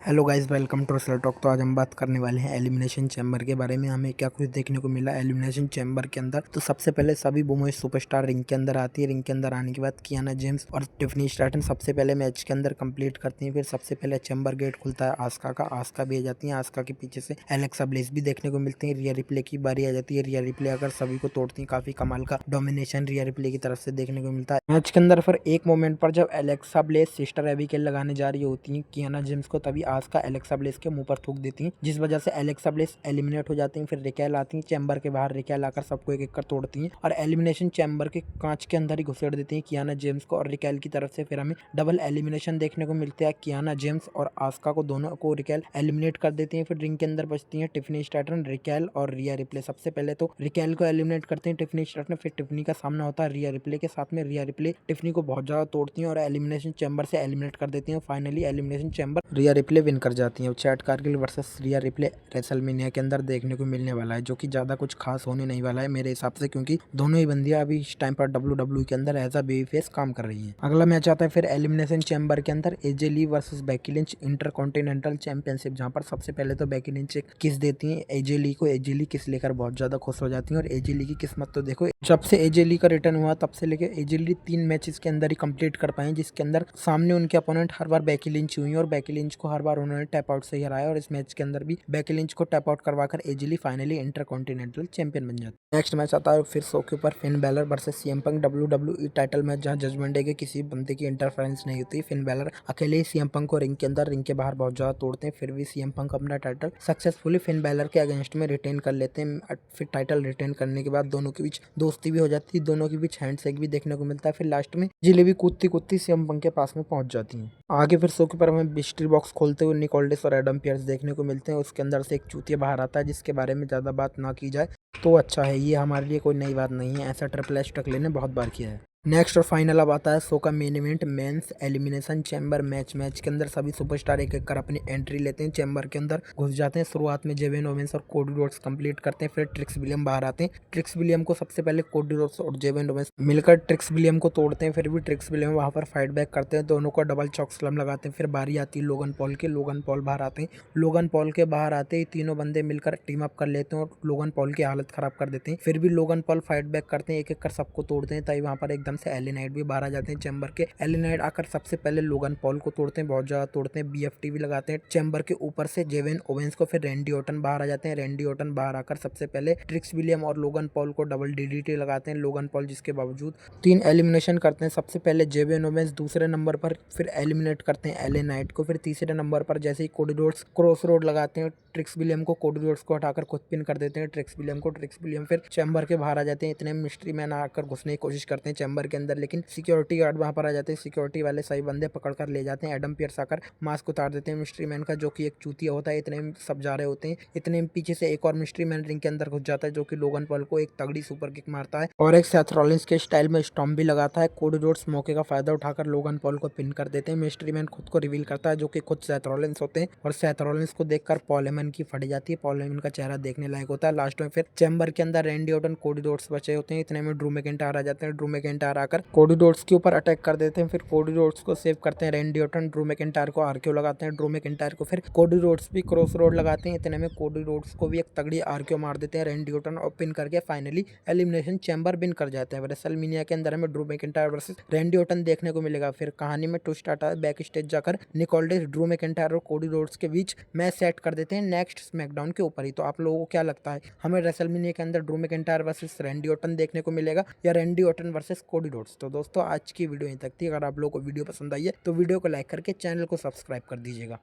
Hello guys, welcome to Russell Talk. तो आज हम बात करने वाले हैं एलिमिनेशन चैम्बर के बारे में। हमें क्या कुछ देखने को मिला एलिमिनेशन चैम्बर के अंदर। तो सबसे पहले सभी वुमेन सुपरस्टार रिंग के अंदर आती है। रिंग के अंदर आने के बाद कियाना जेम्स और टिफनी स्ट्रैटन सबसे पहले मैच के अंदर कंप्लीट करती हैं। फिर सबसे पहले चैम्बर गेट खुलता है आस्का का। आस्का भी आ जाती है। आस्का के पीछे से एलेक्सा ब्लेस भी देखने को मिलती है। रिया रिप्ले की बारी आ जाती है। रिया रिप्ले अगर सभी को तोड़ती है। काफी कमाल का डोमिनेशन रिया रिप्ले की तरफ से देखने को मिलता है मैच के अंदर। फिर एक मोमेंट पर जब एलेक्सा ब्लेस सिस्टर एबिगेल लगाने जा रही होती है कियाना जेम्स को, तभी आस्का एलेक्सा ब्लेस के मुंह पर थूक देती हैं, जिस वजह से एलेक्सा ब्लेस एलिमिनेट हो जाती हैं। फिर रिकेल आती हैं चैम्बर के बाहर। रिकेल आकर सबको एक एक कर तोड़ती हैं और एलिमिनेशन चैम्बर के कांच के अंदर ही घुसेड़ देती हैं कियाना जेम्स को और रिकेल की तरफ से। फिर हमें डबल एलिमिनेशन देखने को मिलता है। कियाना जेम्स और आस्का को दोनों को रिकेल एलिमिनेट कर देती हैं। फिर रिंग के अंदर बचती हैं टिफनी स्ट्रैटन, रिकेल और रिया रिप्ले। सबसे पहले तो रिकेल को एलिमिनेट करते हैं टिफनी स्ट्रैटन। फिर टिफनी का सामना होता है रिया रिप्ले के साथ में। रिया रिप्ले टिफनी को बहुत ज्यादा तोड़ती हैं और एलिमिनेशन चैम्बर से एलिमिनेट कर देती हैं। फाइनली एलिमिनेशन चैम्बर रिया रिप्ले विन कर जाती हैं। चैट कारगिल वर्सेस रिया रिप्ले रेसलमेनिया के अंदर देखने को मिलने वाला है, जो कि ज्यादा कुछ खास होने नहीं वाला है मेरे हिसाब से, क्योंकि दोनों ही बंदियां अभी इस टाइम पर WWE के अंदर एज अ बेबी फेस काम कर रही हैं। अगला मैच आता है फिर एलिमिनेशन चैम्बर के अंदर AJ Lee versus Becky Lynch Intercontinental championship, जहां पर सबसे पहले तो बेकी लिंच एक किस देती हैं एजे ली को। एजे ली किस लेकर बहुत ज्यादा खुश हो जाती हैं और एजे ली की किस्मत तो देखो, जब से एजे ली का रिटर्न हुआ तब से लेकर एजे ली 3 मैचेस के अंदर ही कंप्लीट कर पाए, जिसके अंदर सामने उनके अपोनेंट हर बार बेकी लिंच हुई और बेकी लिंच को हर बार उन्होंने टैप आउट से हराया। और इस मैच के अंदर भी बेकी लिंच को टैप आउट करवाकर एजे ली फाइनली इंटरकॉन्टिनेंटल चैंपियन बन जाती है। नेक्स्ट मैच आता है फिर शो के ऊपर Finn Balor versus CM Punk WWE title match, जहां जजमेंट डे के किसी बंदे की इंटरफेरेंस नहीं होती। फिन बैलर अकेले ही सीएम पंक को रिंग के अंदर रिंग के बाहर बहुत ज्यादा तोड़ते हैं। फिर भी सीएम पंक अपना टाइटल सक्सेसफुली फिन बैलर के अगेंस्ट में रिटेन कर लेते हैं। फिर टाइटल रिटेन करने के बाद दोनों के बीच दोस्ती भी हो जाती है, दोनों के बीच हैंडशेक भी देखने को मिलता है। फिर लास्ट में जिलेबी कूदती कूदती सीएम पंक के पास में पहुंच जाती है। आगे फिर शो के ऊपर हमें मिस्ट्री बॉक्स खोलते हुए निकोल्डिस और एडम पियर्स देखने को मिलते हैं। उसके अंदर से एक चूतिया बाहर आता है, जिसके बारे में ज्यादा बात ना की जाए तो अच्छा है। ये हमारे लिए कोई नई बात नहीं है, ऐसा ट्रिपल एच टकले ने बहुत बार किया है। नेक्स्ट और फाइनल अब आता है शो का main event men's elimination chamber match. Match के अंदर सभी सुपरस्टार एक एक कर अपनी एंट्री लेते हैं, चैम्बर के अंदर घुस जाते हैं। शुरुआत में जेवेन ओवेंस और कोडी रोड्स कंप्लीट करते हैं। फिर ट्रिक्स विलियम बाहर आते हैं। ट्रिक्स विलियम को सबसे पहले कोडी रोड्स और जेवेन ओवेंस मिलकर ट्रिक्स विलियम को तोड़ते हैं। फिर भी ट्रिक्स विलियम वहां पर फाइट बैक करते हैं, दोनों को डबल चॉक स्लम लगाते हैं। फिर बारी आती है लोगन पॉल की। लोगन पॉल बाहर आते हैं। लोगन पॉल के बाहर आते ही तीनों बंदे मिलकर टीम अप कर लेते हैं और लोगन पॉल की हालत खराब कर देते हैं। फिर भी लोगन पॉल फाइट बैक करते हैं, एक एक कर सबको तोड़ते हैं। तभी वहां पर एकदम से एली नाइट भी बाहर आ जाते हैं चैम्बर के। एली नाइट आकर सबसे पहले लोगन पॉल को तोड़ते हैं, बहुत ज्यादा तोड़ते हैं। बीएफटी भी लगाते हैं चैम्बर के ऊपर से जेवेन ओवेंस को। फिर रैंडी ऑर्टन बाहर आ जाते हैं। रैंडी ऑर्टन बाहर आकर सबसे पहले ट्रिक्स विलियम और लोगन पॉल को डबल डीडीटी लगाते हैं। लोगन पॉल जिसके बावजूद 3 एलिमिनेशन करते हैं। सबसे पहले जेवेन ओवेंस दूसरे नंबर पर, फिर एलिमिनेट करते हैं एले नाइट को। फिर तीसरे नंबर पर जैसे ही कोडी रोड्स क्रॉस रोड लगाते हैं, ट्रिक्स विलियम को कोडी रोड्स को हटाकर खुद पिन कर देते हैं ट्रिक्स विलियम को। ट्रिक्स विलियम फिर चैम्बर के बाहर आ जाते हैं। इतने मिस्ट्री मैन आकर घुसने की कोशिश करते हैं चैम्बर के अंदर, लेकिन सिक्योरिटी गार्ड वहां पर आ जाते हैं। सिक्योरिटी वाले सही बंदे पकड़ कर ले जाते हैं। एडम पियर्स आकर मास्क उतार देते हैं मिस्ट्री मैन का, जो कि एक चूतिया होता है। इतने में सब जा रहे होते हैं। इतने में पीछे से एक और मिस्ट्री मैन रिंग के अंदर घुस जाता है, जो कि लोगन पॉल को एक तगड़ी सुपर किक मारता है और एक सेथ रॉलिंस के स्टाइल में स्टॉम्प भी लगाता है। कोडी रोड्स मौके का फायदा उठाकर लोगन पॉल को पिन कर देते हैं। मिस्ट्री मैन खुद को रिवील करता है, जो कि खुद सेथ रॉलिंस होते हैं और सेथ रॉलिंस को देखकर पॉल हेमन की फट जाती है। पॉल हेमन का चेहरा देखने लायक होता है। लास्ट में फिर चैम्बर के अंदर रैंडी ऑर्टन कोडी रोड्स बचे होते हैं। इतने में ड्रू मैकिंटायर आ जाते हैं। ड्रू मैकिंटायर आकर कोडी रोड्स के ऊपर अटैक कर देते हैं। फिर कोडी रोड्स को सेव करते हैं रैंडी ऑर्टन। ड्रू मैकिंटायर को आरक्यू लगाते हैं। ड्रू मैकिंटायर को फिर कोडी रोड्स भी क्रॉस रोड लगाते हैं। इतने में कोडी रोड्स को भी एक तगड़ी आरक्यू मार देते हैं रैंडी ऑर्टन और पिन करके फाइनली एलिमिनेशन चैम्बर विन कर जाता है। रेसलमेनिया के अंदर हमें Drew McIntyre versus Randy Orton देखने को मिलेगा। फिर कहानी में ट्विस्ट आता है, बैक स्टेज जाकर निकोल्डिस ड्रू मैकिंटायर और कोडी रोड्स के बीच मैच सेट कर देते हैं नेक्स्ट स्मैकडाउन के ऊपर ही। तो आप लोगों को क्या लगता है, हमें रेसलमेनिया के अंदर Drew McIntyre versus Randy Orton देखने को मिलेगा या Randy Orton versus Cody Rhodes? तो दोस्तों आज की वीडियो यहीं तक थी। अगर आप लोगों को वीडियो पसंद आई है तो वीडियो को लाइक करके चैनल को सब्सक्राइब कर दीजिएगा।